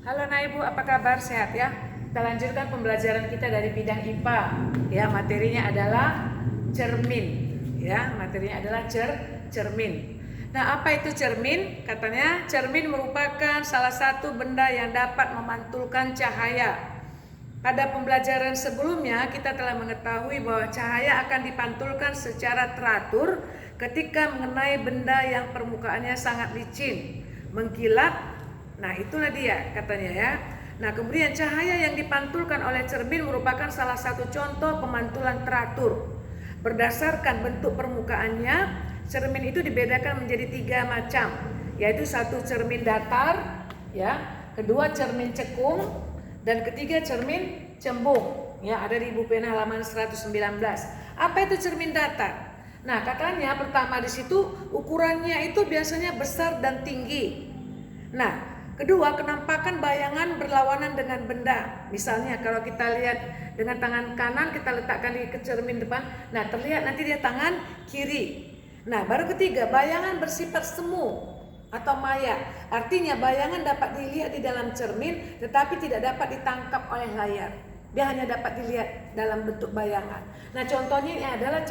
Halo Naibu, apa kabar? Sehat ya? Kita lanjutkan pembelajaran kita dari bidang IPA. Ya, materinya adalah cermin. Ya, materinya adalah cermin. Nah, apa itu cermin? Katanya cermin merupakan salah satu benda yang dapat memantulkan cahaya. Pada pembelajaran sebelumnya kita telah mengetahui bahwa cahaya akan dipantulkan secara teratur ketika mengenai benda yang permukaannya sangat licin, mengkilap. Nah, itulah dia katanya ya. Nah, kemudian cahaya yang dipantulkan oleh cermin merupakan salah satu contoh pemantulan teratur. Berdasarkan bentuk permukaannya, cermin itu dibedakan menjadi 3 macam, yaitu satu cermin datar, ya, kedua cermin cekung, dan ketiga cermin cembung. Ya, ada di buku pena halaman 119. Apa itu cermin datar? Nah, katanya pertama di situ ukurannya itu biasanya besar dan tinggi. Nah, kedua, kenampakan bayangan berlawanan dengan benda. Misalnya kalau kita lihat dengan tangan kanan kita letakkan di cermin depan, nah terlihat nanti dia tangan kiri. Nah, baru ketiga, bayangan bersifat semu atau maya. Artinya bayangan dapat dilihat di dalam cermin tetapi tidak dapat ditangkap oleh layar. Dia hanya dapat dilihat dalam bentuk bayangan. Nah, contohnya ini adalah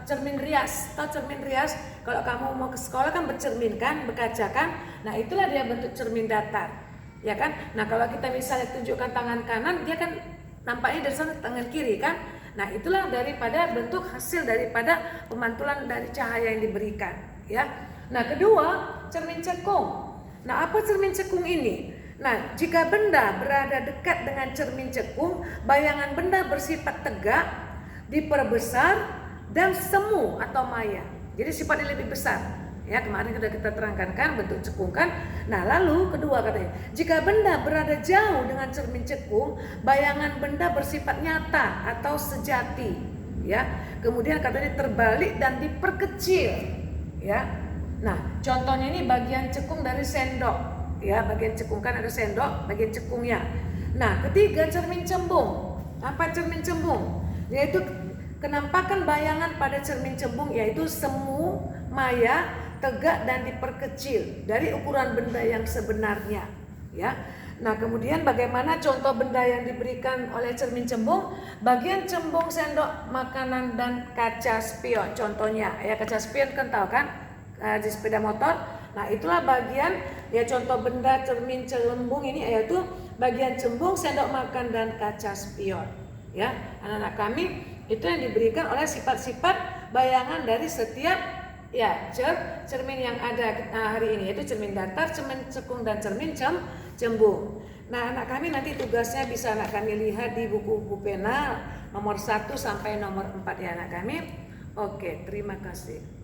cermin rias. Tahu cermin rias? Kalau kamu mau ke sekolah kan bercermin kan, berkaca kan? Nah, itulah dia bentuk cermin datar. Ya kan? Nah, kalau kita misalnya tunjukkan tangan kanan, dia kan nampaknya dari sana tangan kiri kan? Nah, itulah daripada bentuk hasil daripada pemantulan dari cahaya yang diberikan, ya. Nah, kedua, cermin cekung. Nah, apa cermin cekung ini? Nah, jika benda berada dekat dengan cermin cekung, bayangan benda bersifat tegak, diperbesar, dan semu atau maya. Jadi sifatnya lebih besar. Ya, kemarin sudah kita terangkan kan bentuk cekung kan. Nah, lalu kedua katanya, jika benda berada jauh dengan cermin cekung, bayangan benda bersifat nyata atau sejati. Ya, kemudian katanya terbalik dan diperkecil. Ya. Nah, contohnya ini bagian cekung dari sendok. Ya, bagian cekung kan ada sendok, bagian cekungnya. Nah, ketiga, cermin cembung. Apa cermin cembung? Yaitu kenampakan bayangan pada cermin cembung yaitu semu, maya, tegak dan diperkecil dari ukuran benda yang sebenarnya. Ya. Nah, kemudian bagaimana contoh benda yang diberikan oleh cermin cembung? Bagian cembung sendok makanan dan kaca spion. Contohnya, ya kaca spion kan tahu kan? Di sepeda motor. Nah, itulah bagian ya contoh benda cermin cembung ini yaitu bagian cembung, sendok makan dan kaca spion. Ya, anak-anak kami itu yang diberikan oleh sifat-sifat bayangan dari setiap ya cermin yang ada hari ini, yaitu cermin datar, cermin cekung dan cermin cembung. Nah, anak kami nanti tugasnya bisa anak kami lihat di buku pena nomor 1 sampai nomor 4 ya anak kami. Oke, terima kasih.